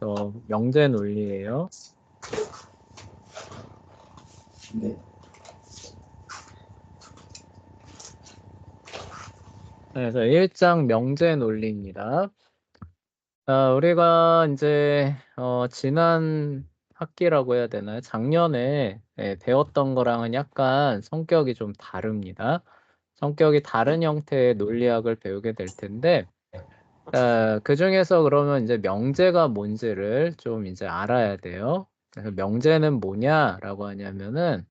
그래서 명제 논리예요. 네. 그래서 1장 명제 논리입니다. 우리가 이제 지난 학기라고 해야 되나요? 작년에 배웠던 거랑은 약간 성격이 좀 다릅니다. 성격이 다른 형태의 논리학을 배우게 될 텐데, 그 중에서 그러면 이제 명제가 뭔지를 좀 이제 알아야 돼요. 그래서 명제는 뭐냐라고 하냐면은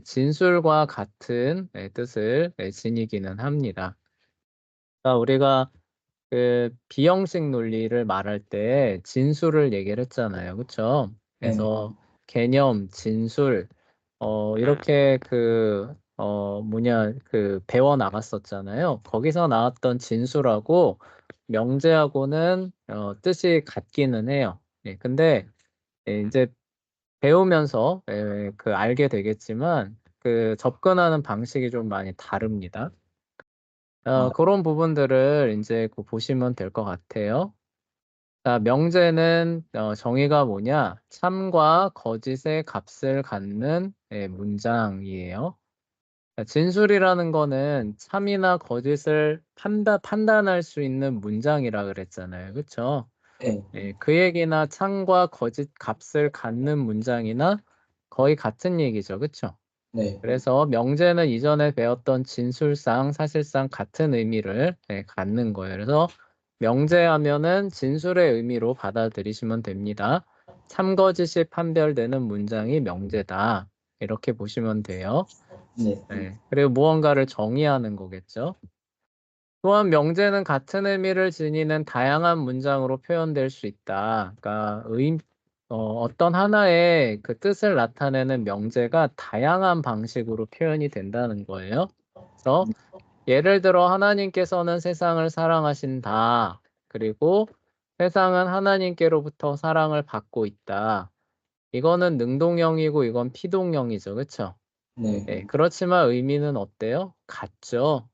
진술과 같은 뜻을 지니기는 합니다. 우리가 그 비형식 논리를 말할 때 진술을 얘기를 했잖아요. 그렇죠? 네. 그래서 개념, 진술 이렇게 배워 나갔었잖아요. 거기서 나왔던 진술하고 명제하고는 뜻이 같기는 해요. 근데 이제 배우면서 알게 되겠지만 그 접근하는 방식이 좀 많이 다릅니다. 그런 부분들을 이제 보시면 될 것 같아요. 자, 명제는 정의가 뭐냐? 참과 거짓의 값을 갖는 문장이에요. 자, 진술이라는 거는 참이나 거짓을 판단할 수 있는 문장이라 그랬잖아요. 그렇죠? 네. 그 얘기나 참과 거짓 값을 갖는 문장이나 거의 같은 얘기죠. 그렇죠? 네. 그래서 명제는 이전에 배웠던 진술상 사실상 같은 의미를 갖는 거예요. 그래서 명제하면은 진술의 의미로 받아들이시면 됩니다. 참거짓이 판별되는 문장이 명제다. 이렇게 보시면 돼요. 네. 그리고 무언가를 정의하는 거겠죠. 또한 명제는 같은 의미를 지니는 다양한 문장으로 표현될 수 있다. 그러니까 어떤 하나의 그 뜻을 나타내는 명제가 다양한 방식으로 표현이 된다는 거예요. 그래서 예를 들어 하나님께서는 세상을 사랑하신다. 그리고 세상은 하나님께로부터 사랑을 받고 있다. 이거는 능동형이고 이건 피동형이죠. 그렇죠? 네. 그렇지만 의미는 어때요? 같죠.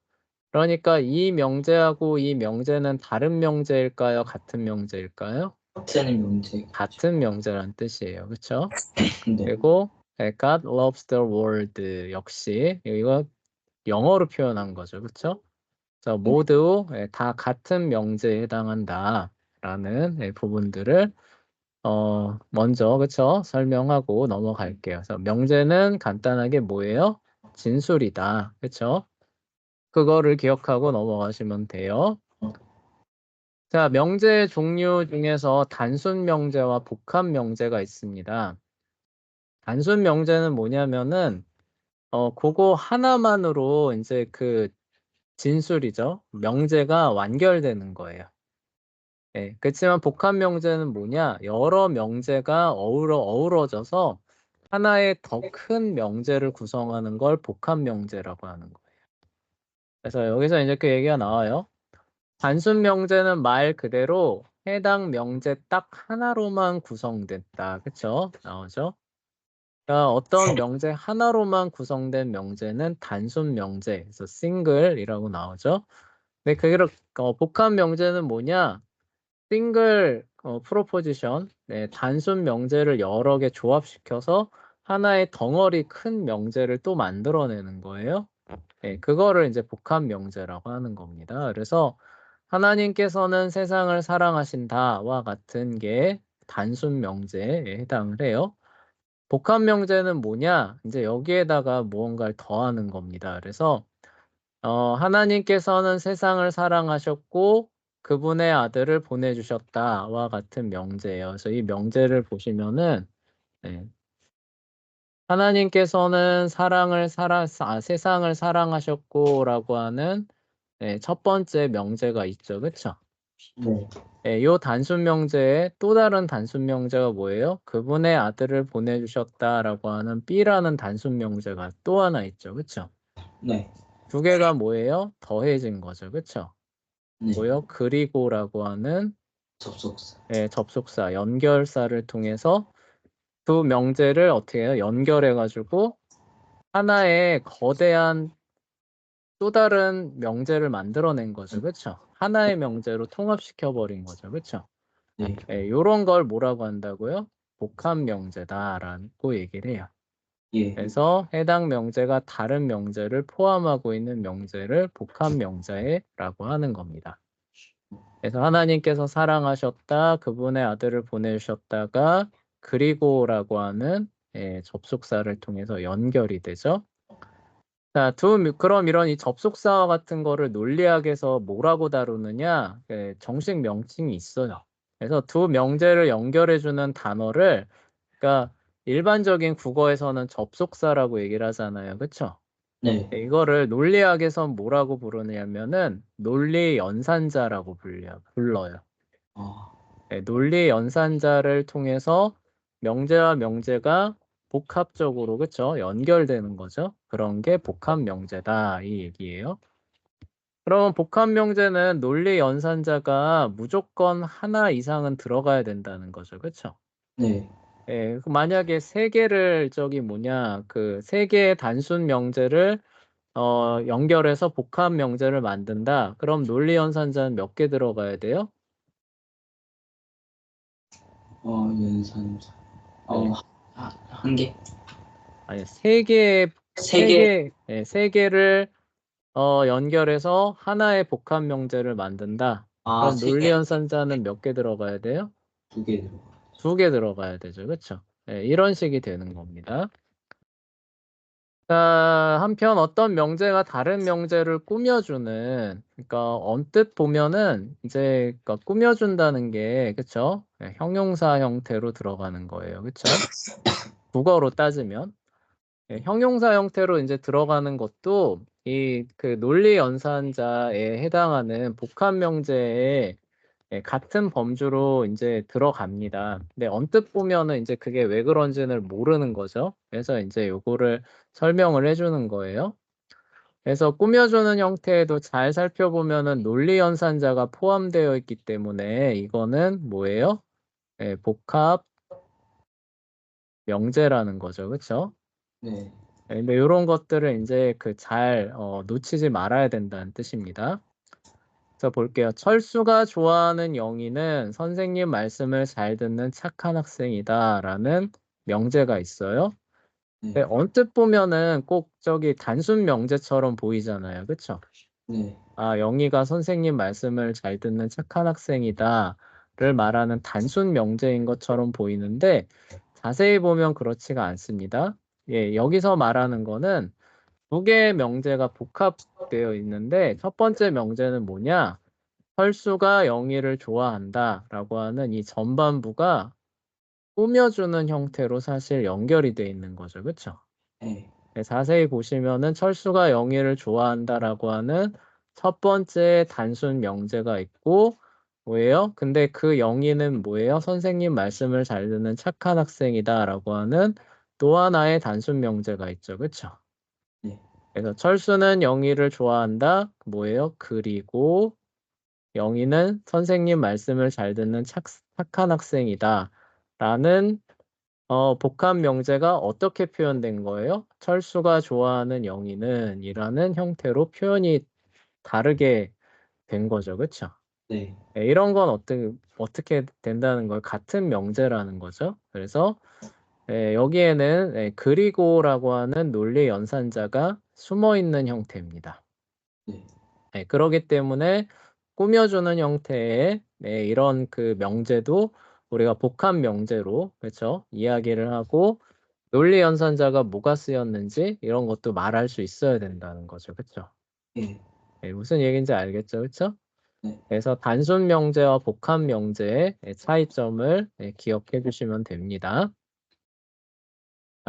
그러니까 이 명제하고 이 명제는 다른 명제일까요? 같은 명제일까요? 같은 문제. 같은 명제란 뜻이에요. 그렇죠? 네. 그리고 God loves the world 역시 이거 영어로 표현한 거죠. 그렇죠? 그래서 모두 다 같은 명제에 해당한다라는 부분들을 먼저 그렇죠? 설명하고 넘어갈게요. 그래서 명제는 간단하게 뭐예요? 진술이다. 그렇죠? 그거를 기억하고 넘어가시면 돼요. 자, 명제 종류 중에서 단순 명제와 복합 명제가 있습니다. 단순 명제는 뭐냐면은 그거 하나만으로 이제 그 진술이죠. 명제가 완결되는 거예요. 그렇지만 복합 명제는 뭐냐? 여러 명제가 어우러져서 하나의 더 큰 명제를 구성하는 걸 복합 명제라고 하는 거예요. 그래서 여기서 이제 그 얘기가 나와요. 단순 명제는 말 그대로 해당 명제 딱 하나로만 구성됐다. 그쵸? 나오죠? 그러니까 어떤 명제 하나로만 구성된 명제는 단순 명제, 그래서 싱글이라고 나오죠. 근데 복합 명제는 뭐냐? 싱글 프로포지션, 단순 명제를 여러 개 조합시켜서 하나의 덩어리 큰 명제를 또 만들어내는 거예요. 그거를 이제 복합 명제라고 하는 겁니다. 그래서 하나님께서는 세상을 사랑하신다와 같은 게 단순 명제에 해당을 해요. 복합 명제는 뭐냐? 이제 여기에다가 무언가를 더하는 겁니다. 그래서 하나님께서는 세상을 사랑하셨고 그분의 아들을 보내주셨다와 같은 명제예요. 그래서 이 명제를 보시면은 하나님께서는 세상을 사랑하셨고라고 하는 첫 번째 명제가 있죠. 그렇죠? 요 단순 명제의 또 다른 단순 명제가 뭐예요? 그분의 아들을 보내주셨다라고 하는 B라는 단순 명제가 또 하나 있죠. 그렇죠? 네. 두 개가 뭐예요? 더해진 거죠. 그렇죠? 네. 뭐요? 그리고라고 하는 접속사. 접속사, 연결사를 통해서 두 명제를 어떻게 해요? 연결해가지고 하나의 거대한 또 다른 명제를 만들어낸 거죠. 그렇죠? 하나의 명제로 통합시켜 버린 거죠. 그렇죠? 네. 이런 걸 뭐라고 한다고요? 복합 명제다라고 얘기를 해요. 예. 그래서 해당 명제가 다른 명제를 포함하고 있는 명제를 복합 명제라고 하는 겁니다. 그래서 하나님께서 사랑하셨다, 그분의 아들을 보내주셨다가 그리고라고 하는 접속사를 통해서 연결이 되죠. 자, 그럼 이런 이 접속사와 같은 거를 논리학에서 뭐라고 다루느냐? 정식 명칭이 있어요. 그래서 두 명제를 연결해주는 단어를, 그러니까 일반적인 국어에서는 접속사라고 얘기를 하잖아요. 그쵸? 네. 이거를 논리학에선 뭐라고 부르냐면은 논리 연산자라고 불러요. 아, 논리 연산자를 통해서 명제와 명제가 복합적으로, 그쵸? 연결되는 거죠. 그런 게 복합 명제다, 이 얘기예요. 그럼 복합 명제는 논리 연산자가 무조건 하나 이상은 들어가야 된다는 거죠. 그쵸? 네. 만약에 세 개를 그 세 개의 단순 명제를 연결해서 복합 명제를 만든다. 그럼 논리 연산자는 몇 개 들어가야 돼요? 연산자. 네. 한 개? 아니, 세 개? 세 개를 연결해서 하나의 복합 명제를 만든다. 아, 그럼 세 논리 개? 연산자는 몇 개 들어가야 돼요? 두 개 들어가. 두 개 들어가야 되죠. 그렇죠? 이런 식이 되는 겁니다. 자, 한편 어떤 명제가 다른 명제를 꾸며주는, 그러니까 언뜻 보면은 이제 그러니까 꾸며준다는 게, 그쵸? 형용사 형태로 들어가는 거예요. 그쵸? 국어로 따지면. 형용사 형태로 이제 들어가는 것도 이 그 논리 연산자에 해당하는 복합 명제에 같은 범주로 이제 들어갑니다. 근데 언뜻 보면은 이제 그게 왜 그런지는 모르는 거죠. 그래서 이제 요거를 설명을 해주는 거예요. 그래서 꾸며주는 형태에도 잘 살펴보면은 논리 연산자가 포함되어 있기 때문에 이거는 뭐예요? 복합 명제라는 거죠. 그렇죠? 네. 근데 이런 것들을 이제 잘 놓치지 말아야 된다는 뜻입니다. 자, 볼게요. 철수가 좋아하는 영희는 선생님 말씀을 잘 듣는 착한 학생이다라는 명제가 있어요. 네. 근데 언뜻 보면은 꼭 단순 명제처럼 보이잖아요. 그렇죠? 네. 아, 영희가 선생님 말씀을 잘 듣는 착한 학생이다를 말하는 단순 명제인 것처럼 보이는데 자세히 보면 그렇지가 않습니다. 여기서 말하는 거는 두 개의 명제가 복합되어 있는데 첫 번째 명제는 뭐냐? 철수가 영희를 좋아한다라고 하는 이 전반부가 꾸며주는 형태로 사실 연결이 돼 있는 거죠. 그렇죠? 네. 자세히 보시면은 철수가 영희를 좋아한다라고 하는 첫 번째 단순 명제가 있고 뭐예요? 근데 그 영희는 뭐예요? 선생님 말씀을 잘 듣는 착한 학생이다라고 하는 또 하나의 단순 명제가 있죠. 그렇죠? 네. 그래서 철수는 영희를 좋아한다. 뭐예요? 그리고 영희는 선생님 말씀을 잘 듣는 착한 학생이다. 라는 복합 명제가 어떻게 표현된 거예요? 철수가 좋아하는 영희는 이라는 형태로 표현이 다르게 된 거죠. 그렇죠? 네. 이런 건 어떻게 된다는 걸 같은 명제라는 거죠. 그래서 여기에는 그리고라고 하는 논리 연산자가 숨어 있는 형태입니다. 네. 그러기 때문에 꾸며주는 형태의 이런 그 명제도 우리가 복합 명제로 그렇죠? 이야기를 하고 논리 연산자가 뭐가 쓰였는지 이런 것도 말할 수 있어야 된다는 거죠. 그렇죠? 예. 무슨 얘기인지 알겠죠? 그렇죠? 네. 그래서 단순 명제와 복합 명제의 차이점을 기억해 주시면 됩니다.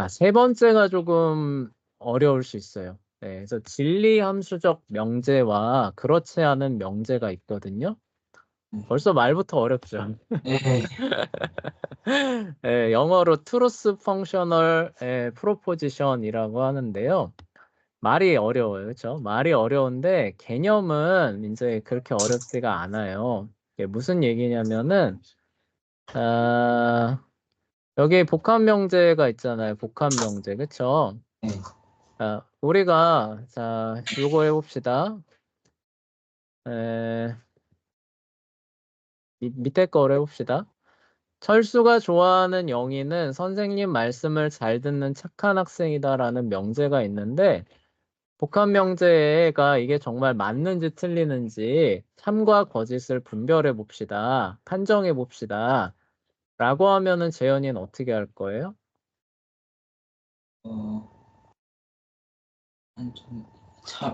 세 번째가 조금 어려울 수 있어요. 그래서 진리함수적 명제와 그렇지 않은 명제가 있거든요. 벌써 말부터 어렵죠. 예. 영어로 truth functional proposition이라고 하는데요. 말이 어려워요. 그렇죠? 말이 어려운데 개념은 이제 그렇게 어렵지가 않아요. 이게 무슨 얘기냐면은 아, 여기 복합 명제가 있잖아요. 복합 명제. 그렇죠? 예. 우리가 요거 해봅시다. 에, 밑에 거를 해봅시다. 철수가 좋아하는 영희는 선생님 말씀을 잘 듣는 착한 학생이다라는 명제가 있는데 복합 명제가 이게 정말 맞는지 틀리는지 참과 거짓을 분별해 봅시다. 판정해 봅시다. 라고 하면은 재현이는 어떻게 할 거예요?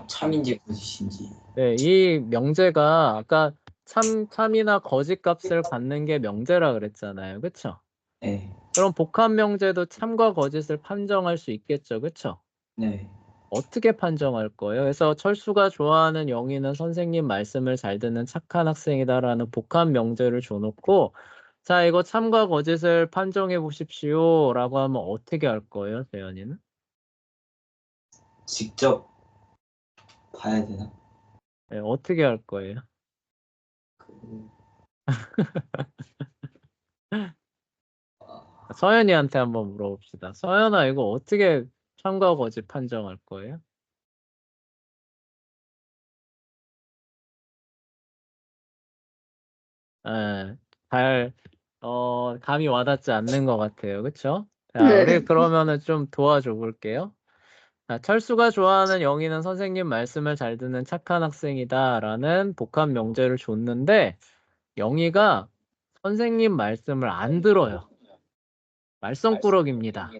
참인지 거짓인지. 네, 이 명제가 아까 참이나 거짓 값을 갖는 게 명제라 그랬잖아요. 그쵸? 네, 그럼 복합 명제도 참과 거짓을 판정할 수 있겠죠. 그쵸? 네. 어떻게 판정할 거예요? 그래서 철수가 좋아하는 영희는 선생님 말씀을 잘 듣는 착한 학생이다라는 복합 명제를 줘놓고 자, 이거 참과 거짓을 판정해 보십시오 라고 하면 어떻게 할 거예요, 재현이는? 직접 봐야 되나? 네, 어떻게 할 거예요? 그, 서연이한테 한번 물어봅시다. 서연아, 이거 어떻게 참과 거짓 판정할 거예요? 예, 잘, 감이 와닿지 않는 것 같아요. 그쵸? 자, 우리 그러면은 좀 도와줘 볼게요. 자, 철수가 좋아하는 영희는 선생님 말씀을 잘 듣는 착한 학생이다라는 복합 명제를 줬는데 영희가 선생님 말씀을 안 들어요. 말썽꾸러기입니다.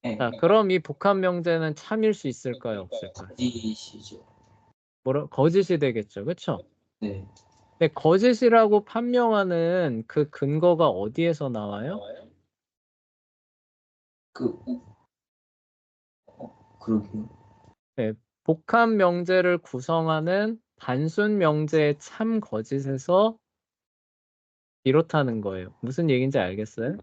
네, 자, 그럼 이 복합 명제는 참일 수 있을까요? 없을까요? 거짓이죠. 거짓이 되겠죠. 그쵸? 네, 근데 거짓이라고 판명하는 그 근거가 어디에서 나와요? 그, 그러게요. 네, 복합 명제를 구성하는 단순 명제의 참 거짓에서 비롯하는 거예요. 무슨 얘기인지 알겠어요?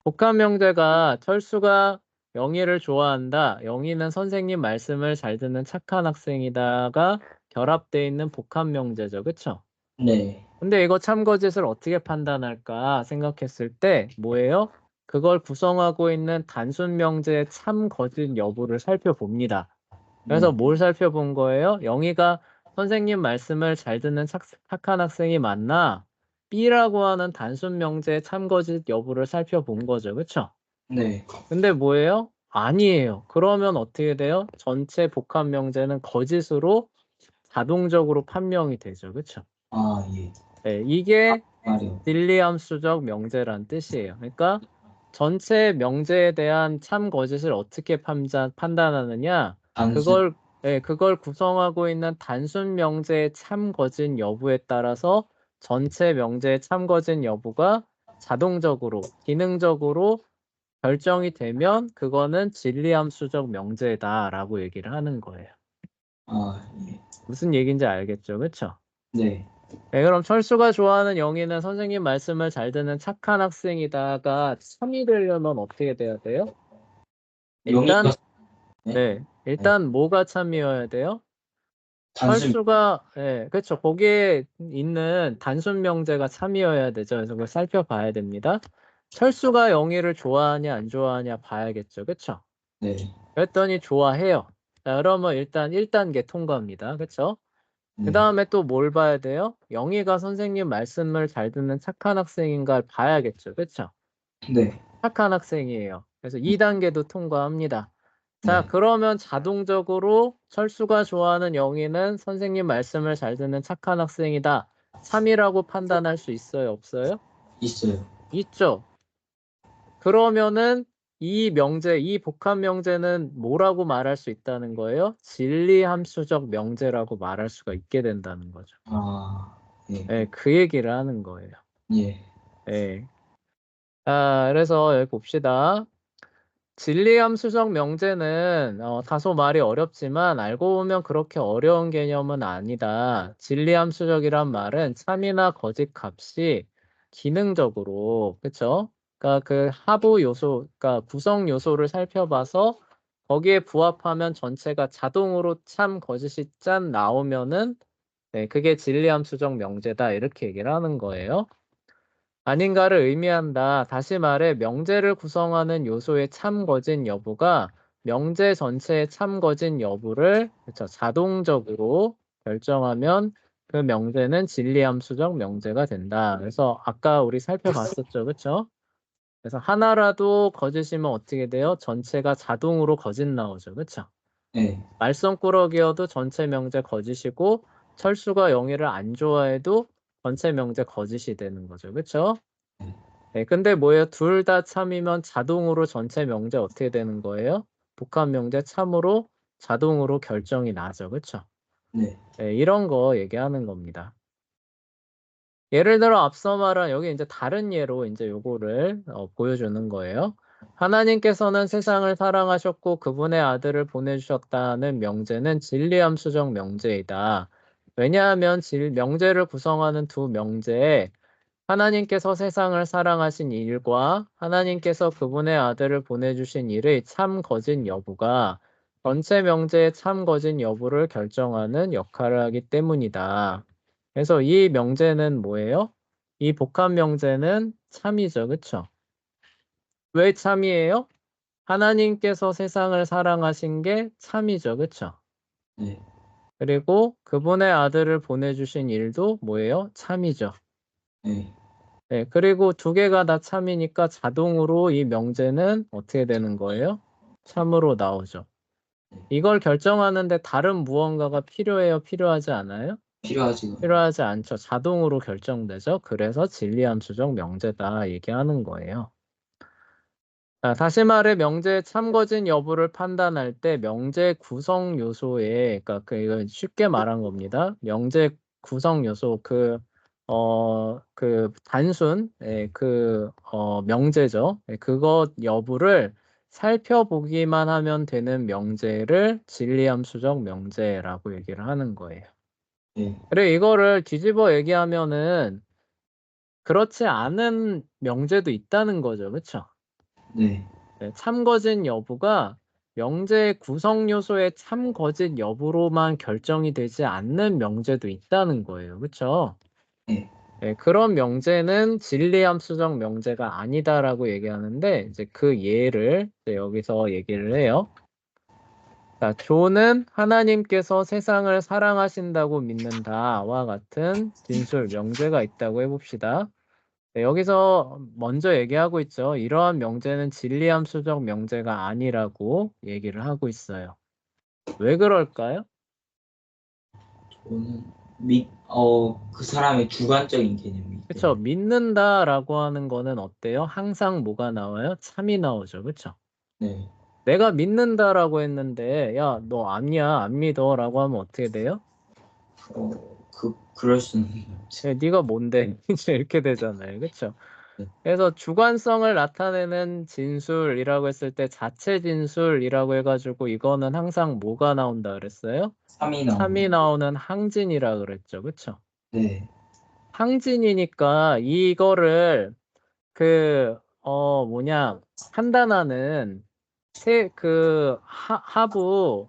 복합 명제가 철수가 영희를 좋아한다. 영희는 선생님 말씀을 잘 듣는 착한 학생이다가 결합되어 있는 복합 명제죠. 그쵸? 네, 근데 이거 참거짓을 어떻게 판단할까 생각했을 때 뭐예요? 그걸 구성하고 있는 단순 명제의 참거짓 여부를 살펴봅니다. 그래서 네. 뭘 살펴본 거예요? 영희가 선생님 말씀을 잘 듣는 착한 학생이 맞나? B라고 하는 단순 명제의 참거짓 여부를 살펴본 거죠. 그쵸? 네. 근데 뭐예요? 아니에요. 그러면 어떻게 돼요? 전체 복합 명제는 거짓으로 자동적으로 판명이 되죠. 그쵸? 아, 예. 네, 이게 말이요. 딜리함수적 명제란 뜻이에요. 그러니까 전체 명제에 대한 참 거짓을 어떻게 판단하느냐? 단순. 그걸 구성하고 있는 단순 명제의 참 거짓 여부에 따라서 전체 명제의 참 거짓 여부가 자동적으로, 기능적으로 결정이 되면 그거는 진리함수적 명제다라고 얘기를 하는 거예요. 아, 예. 무슨 얘기인지 알겠죠? 그렇죠? 네. 네, 그럼 철수가 좋아하는 영희는 선생님 말씀을 잘 듣는 착한 학생이다가 참이 되려면 어떻게 돼야 돼요? 일단, 용의가, 네? 네, 네. 일단 뭐가 참이어야 돼요? 단순. 철수가, 네, 그렇죠. 거기에 있는 단순 명제가 참이어야 되죠. 그래서 그걸 살펴봐야 됩니다. 철수가 영희를 좋아하냐 안 좋아하냐 봐야겠죠. 그렇죠? 네. 그랬더니 좋아해요. 자, 그러면 일단 1단계 통과입니다. 그렇죠? 그 네. 다음에 또 뭘 봐야 돼요? 영희가 선생님 말씀을 잘 듣는 착한 학생인가 봐야겠죠. 그렇죠? 네. 착한 학생이에요. 그래서 2단계도 통과합니다. 자, 네. 그러면 자동적으로 철수가 좋아하는 영희는 선생님 말씀을 잘 듣는 착한 학생이다. 3이라고 판단할 수 있어요? 없어요? 있어요. 있죠. 그러면은 이 복합 명제는 뭐라고 말할 수 있다는 거예요? 진리함수적 명제라고 말할 수가 있게 된다는 거죠. 아, 예. 네, 그 얘기를 하는 거예요. 예. 네. 그래서 여기 봅시다. 진리함수적 명제는 다소 말이 어렵지만 알고 보면 그렇게 어려운 개념은 아니다. 진리함수적이란 말은 참이나 거짓 값이 기능적으로, 그쵸? 그러니까 그 하부 요소, 그러니까 구성 요소를 살펴봐서 거기에 부합하면 전체가 자동으로 참, 거짓이 짠 나오면은 네, 그게 진리함수적 명제다. 이렇게 얘기를 하는 거예요. 아닌가를 의미한다. 다시 말해 명제를 구성하는 요소의 참거진 여부가 명제 전체의 참거진 여부를 그쵸, 자동적으로 결정하면 그 명제는 진리함수적 명제가 된다. 그래서 아까 우리 살펴봤었죠. 그쵸? 그래서 하나라도 거짓이면 어떻게 돼요? 전체가 자동으로 거짓 나오죠. 그쵸? 네. 말썽꾸러기여도 전체 명제 거짓이고 철수가 영희를 안 좋아해도 전체 명제 거짓이 되는 거죠. 그쵸? 네, 근데 뭐예요? 둘 다 참이면 자동으로 전체 명제 어떻게 되는 거예요? 복합 명제 참으로 자동으로 결정이 나죠. 그쵸? 네. 네, 이런 거 얘기하는 겁니다. 예를 들어 앞서 말한 여기 이제 다른 예로 이제 요거를 보여주는 거예요. 하나님께서는 세상을 사랑하셨고 그분의 아들을 보내주셨다는 명제는 진리함수적 명제이다. 왜냐하면 명제를 구성하는 두 명제에 하나님께서 세상을 사랑하신 일과 하나님께서 그분의 아들을 보내주신 일의 참 거짓 여부가 전체 명제의 참 거짓 여부를 결정하는 역할을 하기 때문이다. 그래서 이 명제는 뭐예요? 이 복합 명제는 참이죠. 그쵸? 왜 참이에요? 하나님께서 세상을 사랑하신 게 참이죠. 그쵸? 네. 그리고 그분의 아들을 보내주신 일도 뭐예요? 참이죠. 네. 네, 그리고 두 개가 다 참이니까 자동으로 이 명제는 어떻게 되는 거예요? 참으로 나오죠. 이걸 결정하는데 다른 무언가가 필요해요? 필요하지 않아요? 필요하지가 않아요. 필요하지 않죠. 자동으로 결정되죠. 그래서 진리함수적 명제다 얘기하는 거예요. 자, 다시 말해 명제의 참거진 여부를 판단할 때 명제 구성 요소에, 그러니까 이건 쉽게 말한 겁니다. 명제 구성 요소 그 단순 명제죠. 그것 여부를 살펴보기만 하면 되는 명제를 진리함수적 명제라고 얘기를 하는 거예요. 네. 그래 이거를 뒤집어 얘기하면은 그렇지 않은 명제도 있다는 거죠. 그렇죠? 네. 네, 참거짓 여부가 명제의 구성 요소의 참거짓 여부로만 결정이 되지 않는 명제도 있다는 거예요. 그렇죠? 네. 네, 그런 명제는 진리함수적 명제가 아니다라고 얘기하는데 이제 그 예를 이제 여기서 얘기를 해요. 자, 조는 하나님께서 세상을 사랑하신다고 믿는다와 같은 진술 명제가 있다고 해봅시다. 네, 여기서 먼저 얘기하고 있죠. 이러한 명제는 진리함수적 명제가 아니라고 얘기를 하고 있어요. 왜 그럴까요? 저는 그 사람의 주관적인 개념이기 그쵸? 때문에. 믿는다라고 하는 거는 어때요? 항상 뭐가 나와요? 참이 나오죠. 그쵸? 네. 내가 믿는다라고 했는데 야, 너 아니야, 안 믿어라고 하면 어떻게 돼요? 그럴 수는 없죠. 야, 네가 뭔데? 이제 이렇게 되잖아요. 그쵸? 네. 그래서 주관성을 나타내는 진술이라고 했을 때 자체 진술이라고 해가지고 이거는 항상 뭐가 나온다 그랬어요? 3이 참이 나옵니다. 나오는 항진이라 그랬죠. 그쵸? 네. 항진이니까 이거를 판단하는 하부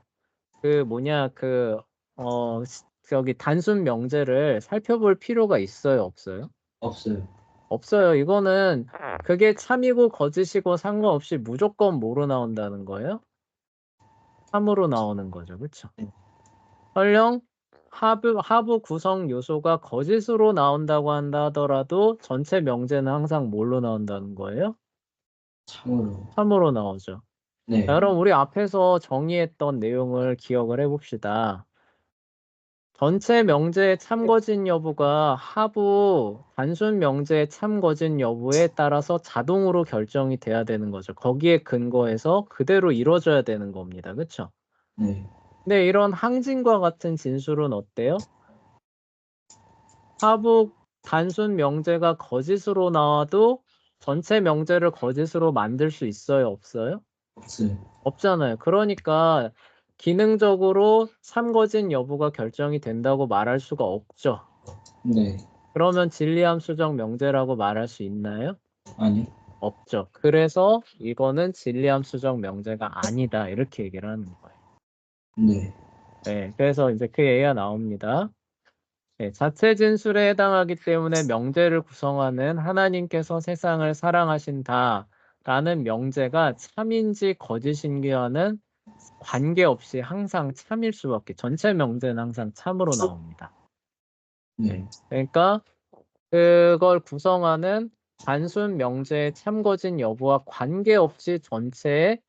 저기 단순 명제를 살펴볼 필요가 있어요, 없어요? 없어요. 없어요. 이거는 그게 참이고 거짓이고 상관없이 무조건 뭐로 나온다는 거예요? 참으로 나오는 거죠. 그쵸? 네. 설령 하부 구성 요소가 거짓으로 나온다고 한다 하더라도 전체 명제는 항상 뭘로 나온다는 거예요? 참으로. 참으로 나오죠. 자, 네. 그럼 우리 앞에서 정의했던 내용을 기억을 해봅시다. 전체 명제의 참거진 여부가 하부 단순 명제의 참거진 여부에 따라서 자동으로 결정이 돼야 되는 거죠. 거기에 근거해서 그대로 이루어져야 되는 겁니다. 그렇죠? 네. 근데 이런 항진과 같은 진술은 어때요? 하부 단순 명제가 거짓으로 나와도 전체 명제를 거짓으로 만들 수 있어요? 없어요? 없어요. 없잖아요. 그러니까 기능적으로 참거진 여부가 결정이 된다고 말할 수가 없죠. 네. 그러면 진리함수적 명제라고 말할 수 있나요? 아니요. 없죠. 그래서 이거는 진리함수적 명제가 아니다. 이렇게 얘기를 하는 거예요. 네. 네, 그래서 이제 그 예가 나옵니다. 네, 자체 진술에 해당하기 때문에 명제를 구성하는 하나님께서 세상을 사랑하신다라는 명제가 참인지 거짓인지와는 관계없이 항상 참일 수밖에. 전체 명제는 항상 참으로 나옵니다. 네. 그러니까 그걸 구성하는 단순 명제의 참거진 여부와 관계없이 전체의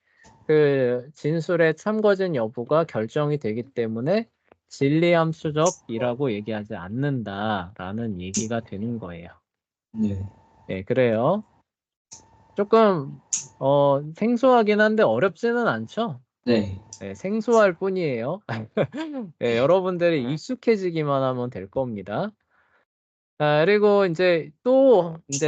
그 진술의 참거진 여부가 결정이 되기 때문에 진리함 수적이라고 얘기하지 않는다라는 얘기가 되는 거예요. 네. 네, 그래요. 조금 생소하긴 한데 어렵지는 않죠? 네. 네, 생소할 뿐이에요. 네, 여러분들이 익숙해지기만 하면 될 겁니다. 그리고 이제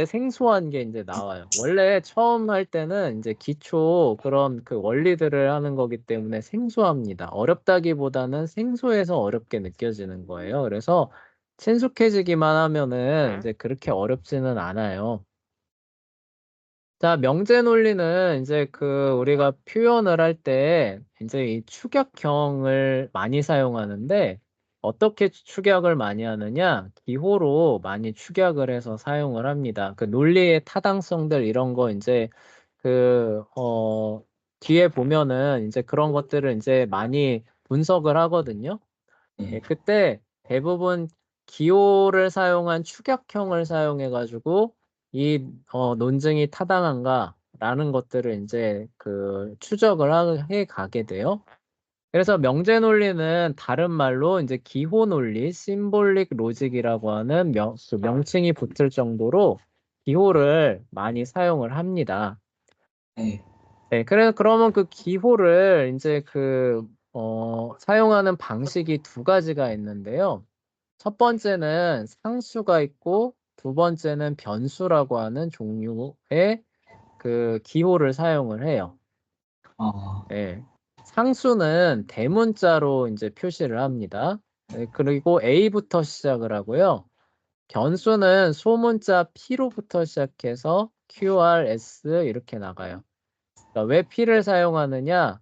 생소한 게 이제 나와요. 원래 처음 할 때는 이제 기초 그런 그 원리들을 하는 거기 때문에 생소합니다. 어렵다기보다는 생소해서 어렵게 느껴지는 거예요. 그래서 친숙해지기만 하면은 이제 그렇게 어렵지는 않아요. 자, 명제 논리는 이제 그 우리가 표현을 할 때 이제 이 축약형을 많이 사용하는데 어떻게 축약을 많이 하느냐? 기호로 많이 축약을 해서 사용을 합니다. 그 논리의 타당성들 이런 거 이제 그 뒤에 보면은 이제 그런 것들을 이제 많이 분석을 하거든요. 예, 네. 그때 대부분 기호를 사용한 축약형을 사용해 가지고 이 논증이 타당한가라는 것들을 이제 그 추적을 해 가게 돼요. 그래서 명제 논리는 다른 말로 이제 기호 논리, 심볼릭 로직이라고 하는 그 명칭이 붙을 정도로 기호를 많이 사용을 합니다. 네. 네, 그러면 그 기호를 이제 사용하는 방식이 두 가지가 있는데요. 첫 번째는 상수가 있고 두 번째는 변수라고 하는 종류의 그 기호를 사용을 해요. 아, 네. 상수는 대문자로 이제 표시를 합니다. 네, 그리고 A부터 시작을 하고요. 변수는 소문자 P로부터 시작해서 QR, S 이렇게 나가요. 그러니까 왜 P를 사용하느냐?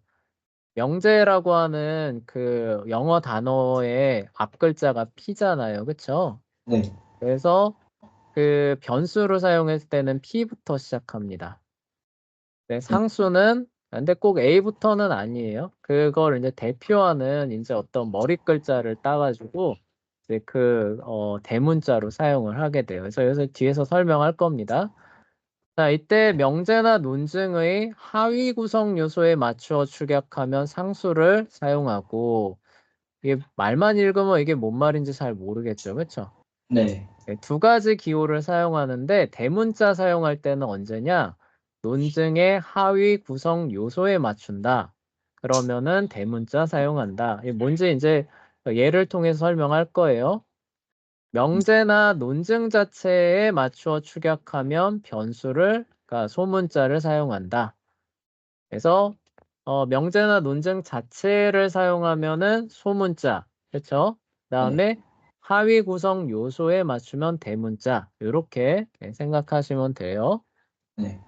명제라고 하는 그 영어 단어의 앞 글자가 P잖아요. 그쵸? 네. 그래서 그 변수로 사용했을 때는 P부터 시작합니다. 네, 네. 상수는 근데 꼭 A부터는 아니에요. 그걸 이제 대표하는 이제 어떤 머리 글자를 따가지고 이제 대문자로 사용을 하게 돼요. 그래서 뒤에서 설명할 겁니다. 자, 이때 명제나 논증의 하위 구성 요소에 맞추어 축약하면 상수를 사용하고 이게 말만 읽으면 이게 뭔 말인지 잘 모르겠죠. 그렇죠? 네. 네, 두 가지 기호를 사용하는데 대문자 사용할 때는 언제냐? 논증의 하위 구성 요소에 맞춘다. 그러면은 대문자 사용한다. 이게 뭔지 이제 예를 통해서 설명할 거예요. 명제나 논증 자체에 맞추어 축약하면 변수를, 그러니까 소문자를 사용한다. 그래서 명제나 논증 자체를 사용하면은 소문자, 그렇죠? 네. 그다음에 하위 구성 요소에 맞추면 대문자, 이렇게 생각하시면 돼요. 네.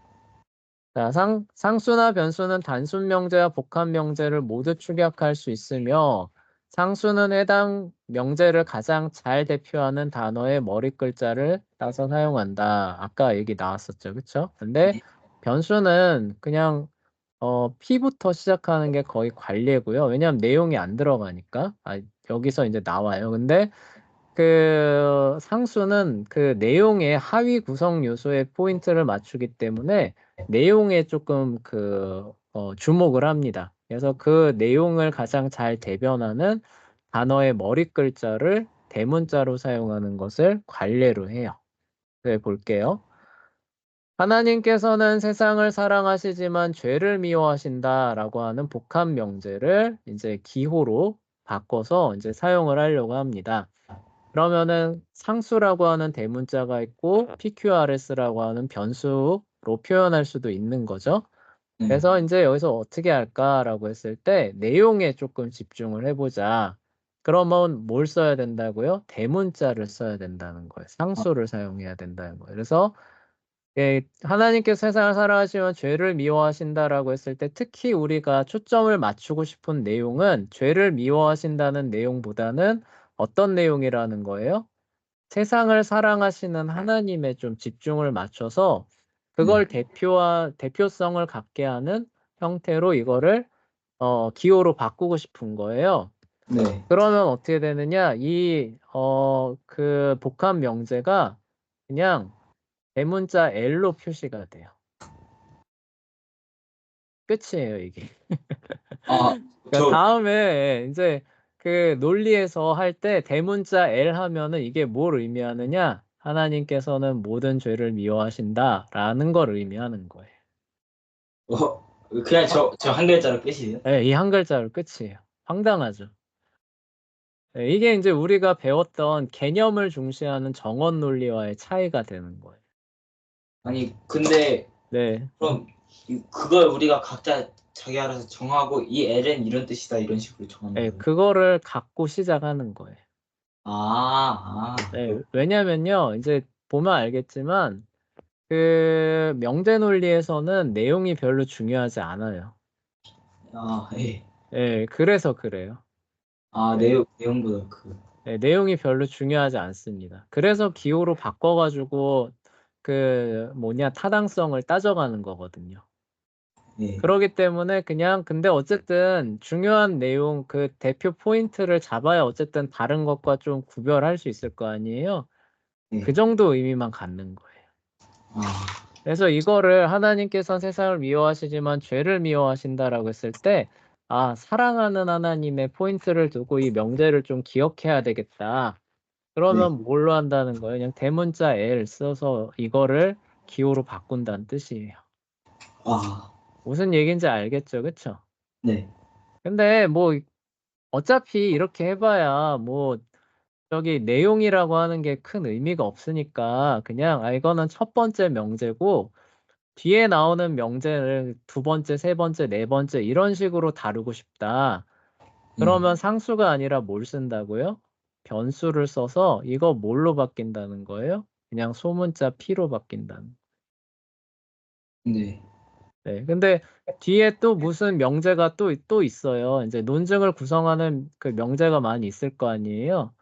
자, 상수나 변수는 단순 명제와 복합 명제를 모두 축약할 수 있으며 상수는 해당 명제를 가장 잘 대표하는 단어의 머리 글자를 따서 사용한다. 아까 얘기 나왔었죠. 그쵸? 근데 변수는 그냥 P부터 시작하는 게 거의 관례고요. 왜냐하면 내용이 안 들어가니까. 여기서 이제 나와요. 근데 그 상수는 그 내용의 하위 구성 요소에 포인트를 맞추기 때문에 내용에 조금 주목을 합니다. 그래서 그 내용을 가장 잘 대변하는 단어의 머리 글자를 대문자로 사용하는 것을 관례로 해요. 네, 볼게요. 하나님께서는 세상을 사랑하시지만 죄를 미워하신다라고 하는 복합 명제를 이제 기호로 바꿔서 이제 사용을 하려고 합니다. 그러면은 상수라고 하는 대문자가 있고 PQRS라고 하는 변수로 표현할 수도 있는 거죠. 네. 그래서 이제 여기서 어떻게 할까라고 했을 때 내용에 조금 집중을 해보자. 그러면 뭘 써야 된다고요? 대문자를 써야 된다는 거예요. 아, 상수를 사용해야 된다는 거예요. 그래서 하나님께서 세상을 사랑하시면 죄를 미워하신다라고 했을 때 특히 우리가 초점을 맞추고 싶은 내용은 죄를 미워하신다는 내용보다는 어떤 내용이라는 거예요? 세상을 사랑하시는 하나님에 좀 집중을 맞춰서 네. 그걸 대표성을 갖게 하는 형태로 이거를 기호로 바꾸고 싶은 거예요. 네. 그러면 어떻게 되느냐? 그 복합 명제가 그냥 대문자 L로 표시가 돼요. 끝이에요, 이게. 아, 그러니까 저, 다음에 이제 그 논리에서 할 때 대문자 L 하면은 이게 뭘 의미하느냐? 하나님께서는 모든 죄를 미워하신다라는 걸 의미하는 거예요. 그냥 저 한 글자로 끝이에요? 네, 이 한 글자로 끝이에요. 황당하죠. 네, 이게 이제 우리가 배웠던 개념을 중시하는 정언 논리와의 차이가 되는 거예요. 아니, 근데, 네. 그럼, 그걸 우리가 각자 자기 알아서 정하고, 이 L은 이런 뜻이다, 이런 식으로 정하는 네, 거예요? 그거를 갖고 시작하는 거예요. 네, 그렇 왜냐면요, 이제 보면 알겠지만, 그 명제 논리에서는 내용이 별로 중요하지 않아요. 예. 네, 그래서 그래요. 네, 내용보다 그, 네, 내용이 별로 중요하지 않습니다. 그래서 기호로 바꿔가지고 그 뭐냐 타당성을 따져가는 거거든요. 예. 그러기 때문에 그냥 근데 어쨌든 중요한 내용 그 대표 포인트를 잡아야 어쨌든 다른 것과 좀 구별할 수 있을 거 아니에요. 예. 그 정도 의미만 갖는 거예요. 아, 그래서 이거를 하나님께서는 세상을 미워하시지만 죄를 미워하신다라고 했을 때, 아, 사랑하는 하나님의 포인트를 두고 이 명제를 좀 기억해야 되겠다. 네. 그러면 뭘로 한다는 거예요? 그냥 대문자 L 써서 이거를 기호로 바꾼다는 뜻이에요. 아, 무슨 얘기인지 알겠죠? 그쵸? 네. 근데 뭐 어차피 이렇게 해봐야 뭐 저기 내용이라고 하는 게 큰 의미가 없으니까 그냥 이거는 첫 번째 명제고 뒤에 나오는 명제를 두 번째, 세 번째, 네 번째 이런 식으로 다루고 싶다. 예. 그러면 상수가 아니라 뭘 쓴다고요? 변수를 써서 이거 뭘로 바뀐다는 거예요? 그냥 소문자 P로 바뀐다는. 네. 네. 근데 뒤에 또 무슨 명제가 또 있어요. 이제 논증을 구성하는 그 명제가 많이 있을 거 아니에요.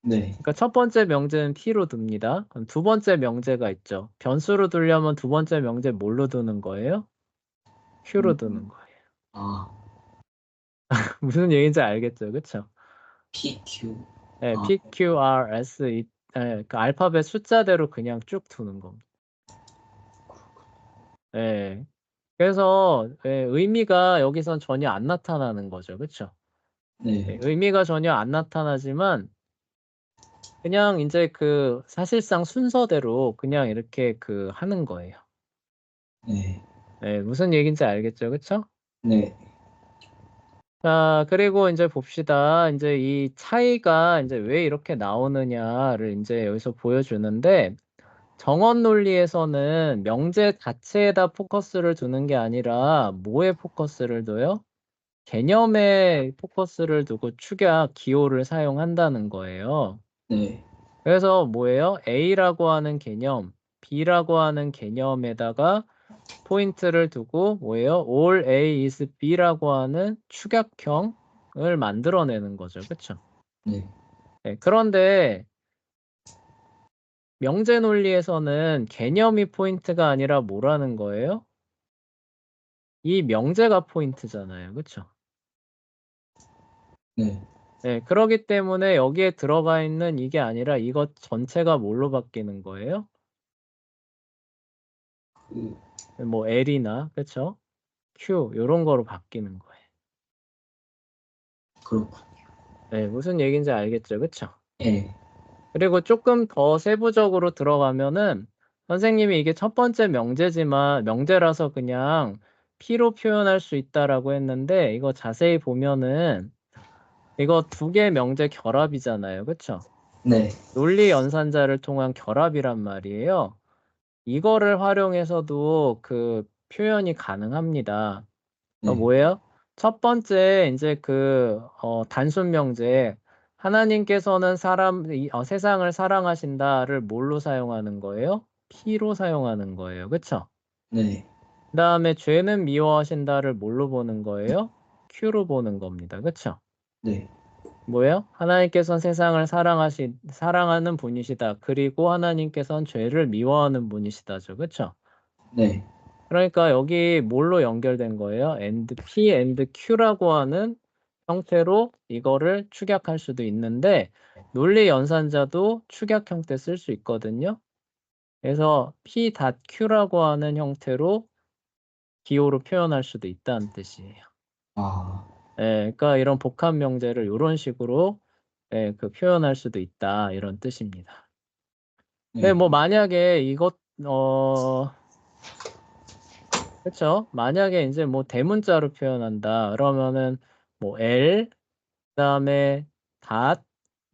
네. 그러니까 첫 번째 명제는 T로 둡니다. 그럼 두 번째 명제가 있죠. 변수로 두려면 두 번째 명제 뭘로 두는 거예요? Q로 두는 거예요. 아, 무슨 얘기인지 알겠죠? 그쵸? PQ. 네, 아, P, Q, R, S, 그 알파벳 숫자대로 그냥 쭉 두는 겁니다. 네. 그래서 의미가 여기선 전혀 안 나타나는 거죠. 그쵸? 네. 의미가 전혀 안 나타나지만 그냥 이제 그 사실상 순서대로 그냥 이렇게 그 하는 거예요. 네. 네, 무슨 얘기인지 알겠죠? 그쵸? 네. 자, 그리고 이제 봅시다. 이제 이 차이가 이제 왜 이렇게 나오느냐를 이제 여기서 보여주는데 정언 논리에서는 명제 자체에다 포커스를 두는 게 아니라 뭐에 포커스를 둬요? 개념에 포커스를 두고 축약, 기호를 사용한다는 거예요. 네. 그래서 뭐예요? A라고 하는 개념, B라고 하는 개념에다가 포인트를 두고 뭐예요? All A is B라고 하는 축약형을 만들어내는 거죠. 그쵸? 네. 네, 그런데 명제 논리에서는 개념이 포인트가 아니라 뭐라는 거예요? 이 명제가 포인트잖아요. 그쵸? 네. 네, 그러기 때문에 여기에 들어가 있는 이게 아니라 이것 전체가 뭘로 바뀌는 거예요? 그, 뭐 L이나, 그쵸? Q, 요런 거로 바뀌는 거예요. 그렇군. 네, 무슨 얘기인지 알겠죠? 그쵸? 예. 그리고 조금 더 세부적으로 들어가면은 선생님이 이게 첫 번째 명제지만 명제라서 그냥 P로 표현할 수 있다라고 했는데 이거 자세히 보면은 이거 두 개 명제 결합이잖아요. 그쵸? 네. 논리 연산자를 통한 결합이란 말이에요. 이거를 활용해서도 그 표현이 가능합니다. 네. 뭐예요? 첫 번째 이제 단순 명제 하나님께서는 세상을 사랑하신다를 뭘로 사용하는 거예요? P로 사용하는 거예요. 그쵸? 네. 그다음에 죄는 미워하신다를 뭘로 보는 거예요? Q로 보는 겁니다. 그쵸? 네. 뭐예요? 하나님께서는 세상을 사랑하는 분이시다. 그리고 하나님께서는 죄를 미워하는 분이시다죠. 그쵸? 네. 그러니까 여기 뭘로 연결된 거예요? P and Q라고 하는 형태로 이거를 축약할 수도 있는데 논리 연산자도 축약 형태 쓸 수 있거든요. 그래서 P.Q라고 하는 형태로 기호로 표현할 수도 있다는 뜻이에요. 아, 그러니까 이런 복합 명제를 이런 식으로 그 표현할 수도 있다 이런 뜻입니다. 네, 네, 뭐 만약에 이것 그렇죠? 만약에 이제 뭐 대문자로 표현한다 그러면은 뭐 L 그다음에 닷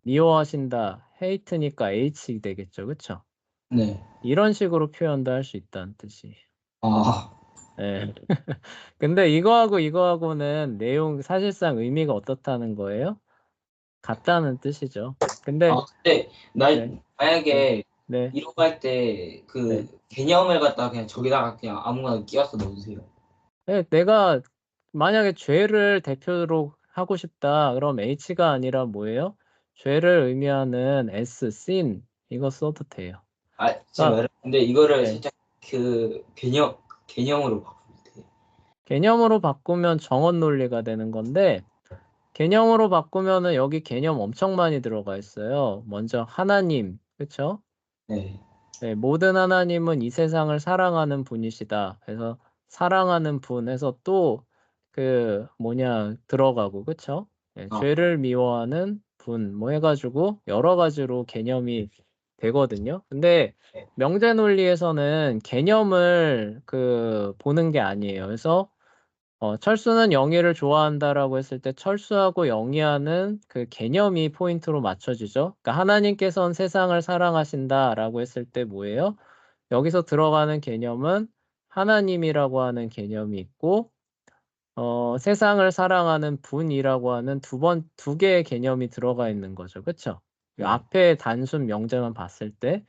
미워하신다 hate니까 H 되겠죠, 그렇죠? 네, 이런 식으로 표현도 할 수 있다는 뜻이에요. 아, 네. 근데 이거하고는 내용 사실상 의미가 어떻다는 거예요? 같다는 뜻이죠. 근데 근데 네, 네, 만약에 네, 이런 거 할 때 네. 그 개념을 갖다가 그냥 저기다가 그냥 아무거나 끼워서 넣어주세요. 네, 내가 만약에 죄를 대표로 하고 싶다. 그럼 H가 아니라 뭐예요? 죄를 의미하는 S, sin 이거 써도 돼요. 제 그러니까 말은 근데 이거를 네, 살짝 그 개념으로 바꿀 때. 개념으로 바꾸면 정언 논리가 되는 건데 개념으로 바꾸면은 여기 개념 엄청 많이 들어가 있어요. 먼저 하나님, 그렇죠? 네, 네, 모든 하나님은 이 세상을 사랑하는 분이시다. 그래서 사랑하는 분에서 또 그 뭐냐 들어가고 그쵸? 네, 아, 죄를 미워하는 분 뭐 해가지고 여러 가지로 개념이 되거든요. 근데 명제 논리에서는 개념을 그 보는 게 아니에요. 그래서 철수는 영희를 좋아한다라고 했을 때 철수하고 영희하는 그 개념이 포인트로 맞춰지죠. 그러니까 하나님께서는 세상을 사랑하신다라고 했을 때 뭐예요? 여기서 들어가는 개념은 하나님이라고 하는 개념이 있고, 세상을 사랑하는 분이라고 하는 두 개의 개념이 들어가 있는 거죠. 그쵸? 네, 앞에 단순 명제만 봤을 때.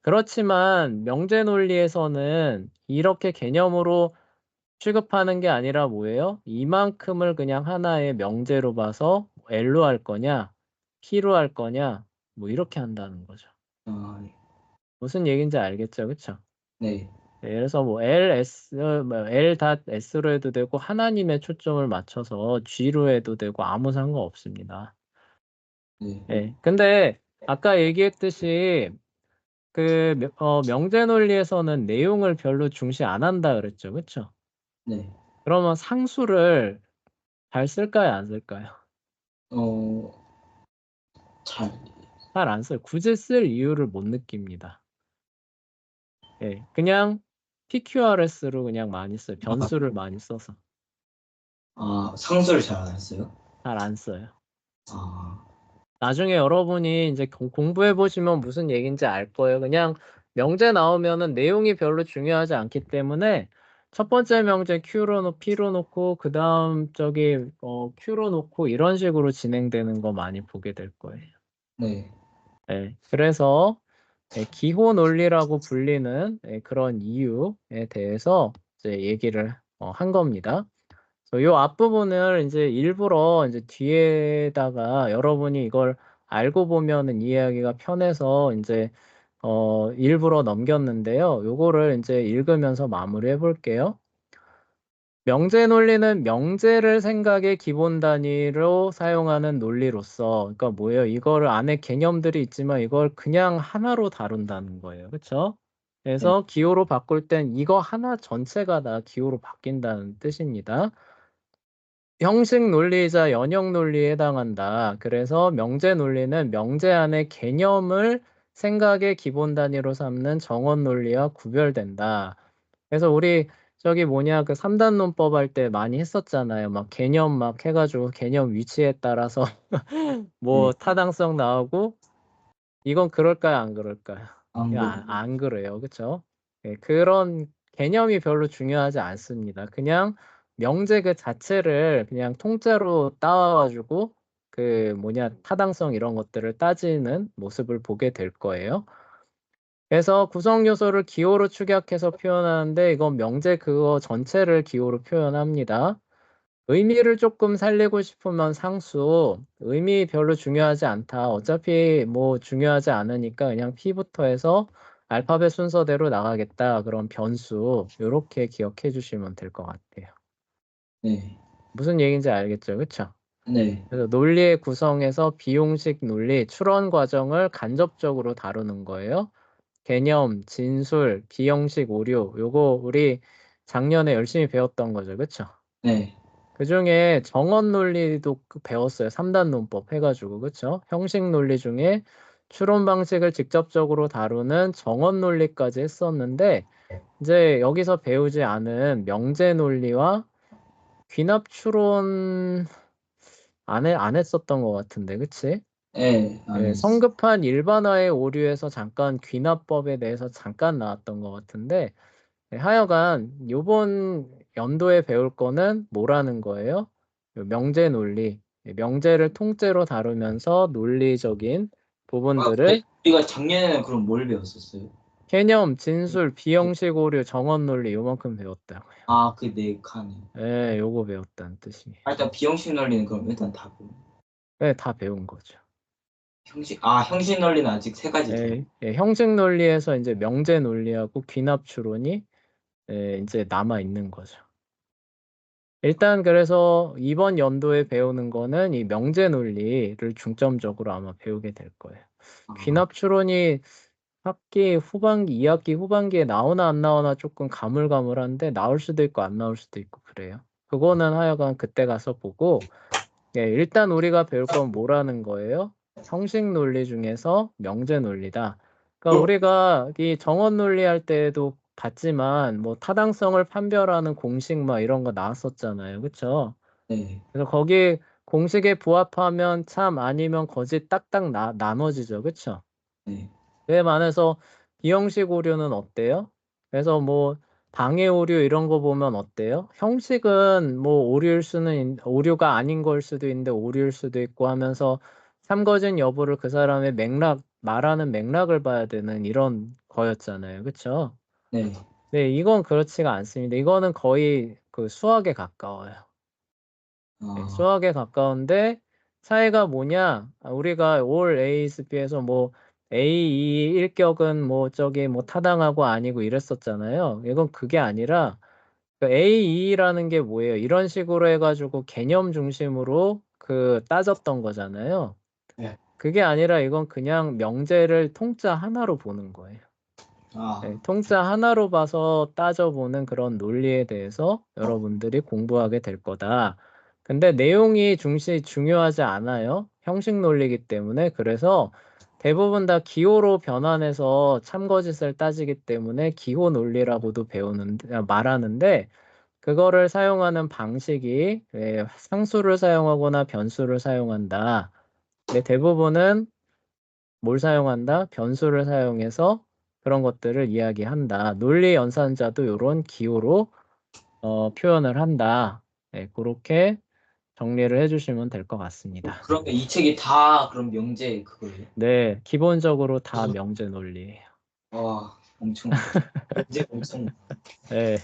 그렇지만 명제 논리에서는 이렇게 개념으로 취급하는 게 아니라 뭐예요? 이만큼을 그냥 하나의 명제로 봐서 L로 할 거냐, P로 할 거냐, 뭐 이렇게 한다는 거죠. 네, 무슨 얘기인지 알겠죠? 그쵸? 네, 네, 그래서 뭐 LS, 뭐 L.S로 해도 되고 하나님의 초점을 맞춰서 G로 해도 되고 아무 상관없습니다. 네, 네, 근데 아까 얘기했듯이 그 명제 논리에서는 내용을 별로 중시 안 한다 그랬죠. 그쵸? 네. 그러면 상수를 잘 쓸까요? 안 쓸까요? 어, 잘, 잘 안 써요. 굳이 쓸 이유를 못 느낍니다. 예, 그냥 PQRS로 그냥 많이 써요. 변수를 많이 써서 상수를 잘 안 했어요? 잘 안 써요. 아, 나중에 여러분이 이제 공부해 보시면 무슨 얘기인지 알 거예요. 그냥 명제 나오면은 내용이 별로 중요하지 않기 때문에 첫 번째 명제 P로 놓고 그다음 Q로 놓고 이런 식으로 진행되는 거 많이 보게 될 거예요. 네, 그래서 기호 논리라고 불리는 그런 이유에 대해서 이제 얘기를 한 겁니다. 이 앞부분을 이제 일부러 이제 뒤에다가 여러분이 이걸 알고 보면은 이해하기가 편해서 이제 일부러 넘겼는데요. 요거를 이제 읽으면서 마무리해 볼게요. 명제 논리는 명제를 생각의 기본 단위로 사용하는 논리로서, 그러니까 뭐예요? 이거를 안에 개념들이 있지만 이걸 그냥 하나로 다룬다는 거예요. 그렇죠? 네, 그래서 기호로 바꿀 땐 이거 하나 전체가 다 기호로 바뀐다는 뜻입니다. 형식 논리이자 연역 논리에 해당한다. 그래서 명제 논리는 명제 안의 개념을 생각의 기본 단위로 삼는 정언 논리와 구별된다. 그래서 우리 저기 뭐냐 그 3단 논법 할 때 많이 했었잖아요. 막 개념 막 해가지고 개념 위치에 따라서 뭐 네. 타당성 나오고 이건 그럴까요, 안 그럴까요? 안 이거 그래도, 안 그래요, 그렇죠? 그런 개념이 별로 중요하지 않습니다. 그냥 명제 그 자체를 그냥 통째로 따와가지고 그 뭐냐 타당성 이런 것들을 따지는 모습을 보게 될 거예요. 그래서 구성 요소를 기호로 축약해서 표현하는데 이건 명제 그거 전체를 기호로 표현합니다. 의미를 조금 살리고 싶으면 상수, 의미 별로 중요하지 않다. 어차피 뭐 중요하지 않으니까 그냥 P부터 해서 알파벳 순서대로 나가겠다. 그럼 변수, 이렇게 기억해 주시면 될 것 같아요. 네, 무슨 얘기인지 알겠죠? 그쵸? 네. 그래서 논리의 구성에서 비용식 논리, 추론 과정을 간접적으로 다루는 거예요. 개념, 진술, 비형식 오류, 요거 우리 작년에 열심히 배웠던 거죠. 그쵸? 네. 그중에 정언 논리도 배웠어요. 3단 논법 해가지고. 그쵸? 형식 논리 중에 추론 방식을 직접적으로 다루는 정언 논리까지 했었는데, 이제 여기서 배우지 않은 명제 논리와 귀납 추론 안 했었던 것 같은데, 그치? 네. 예, 알겠어. 성급한 일반화의 오류에서 잠깐 귀납법에 대해서 잠깐 나왔던 것 같은데, 네, 하여간 요번 연도에 배울 거는 뭐라는 거예요? 요 명제 논리. 명제를 통째로 다루면서 논리적인 부분들을 우리가 작년에는 그럼 뭘 배웠었어요? 개념, 진술, 비형식 오류, 정언 논리 요만큼 배웠다고요. 아, 그 네 칸이. 예, 요거 배웠다는 뜻이에요. 일단 비형식 논리는 그럼 일단 다 배워. 네, 다 배운 거죠. 형식 논리는 아직 세 가지 더. 예, 예, 형식 논리에서 이제 명제 논리하고 귀납 추론이 이제 남아 있는 거죠. 일단 그래서 이번 연도에 배우는 거는 이 명제 논리를 중점적으로 아마 배우게 될 거예요. 아, 귀납 추론이 학기 후반기, 2학기 후반기에 나오나 안 나오나 조금 가물가물한데 나올 수도 있고 안 나올 수도 있고 그래요. 그거는 하여간 그때 가서 보고 예, 일단 우리가 배울 건 뭐라는 거예요? 형식 논리 중에서 명제 논리다. 그러니까 우리가 이 정언 논리 할 때도 봤지만 뭐 타당성을 판별하는 공식 막 이런 거 나왔었잖아요. 그쵸? 네. 그래서 거기 공식에 부합하면 참 아니면 거짓 딱딱 나눠지죠. 그쵸? 네. 그에 반해서 비형식 오류는 어때요? 그래서 뭐 방해 오류 이런 거 보면 어때요? 형식은 뭐 오류가 아닌 걸 수도 있는데 오류일 수도 있고 하면서 참거진 여부를 그 사람의 말하는 맥락을 봐야 되는 이런 거였잖아요. 그쵸? 네. 네, 이건 그렇지가 않습니다. 이거는 거의 그 수학에 가까워요. 네, 아, 수학에 가까운데 차이가 뭐냐? 우리가 올 ASB에서 뭐 A2 일격은 뭐 저기 뭐 타당하고 아니고 이랬었잖아요. 이건 그게 아니라 그 A2라는 게 뭐예요? 이런 식으로 해가지고 개념 중심으로 그 따졌던 거잖아요. 네. 그게 아니라 이건 그냥 명제를 통짜 하나로 보는 거예요. 아, 네, 통짜 하나로 봐서 따져보는 그런 논리에 대해서 여러분들이 공부하게 될 거다. 근데 내용이 중요하지 않아요. 형식 논리이기 때문에. 그래서 대부분 다 기호로 변환해서 참거짓을 따지기 때문에 기호 논리라고도 말하는데, 그거를 사용하는 방식이 상수를 사용하거나 변수를 사용한다. 근데 대부분은 뭘 사용한다? 변수를 사용해서 그런 것들을 이야기한다. 논리 연산자도 이런 기호로 표현을 한다. 네, 그렇게 정리를 해주시면 될 것 같습니다. 그러면 이 책이 다 그럼 명제 그거예요? 네, 기본적으로 다 명제 논리예요. 와, 엄청 문제가 엄청 네.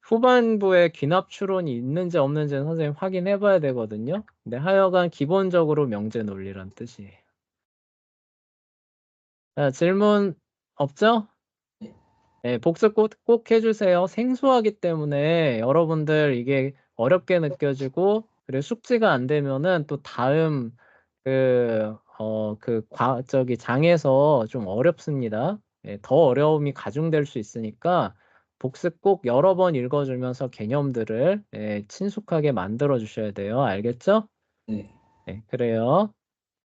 후반부에 귀납 추론이 있는지 없는지는 선생님 확인해 봐야 되거든요. 근데 하여간 기본적으로 명제 논리란 뜻이에요. 자, 질문 없죠? 많네. 네, 복습 꼭 해주세요. 생소하기 때문에 여러분들 이게 어렵게 느껴지고, 그리고 숙지가 안 되면은 또 다음 저기 장에서 좀 어렵습니다. 예, 더 어려움이 가중될 수 있으니까 복습 꼭 여러 번 읽어주면서 개념들을 친숙하게 만들어 주셔야 돼요. 알겠죠? 네. 네, 그래요.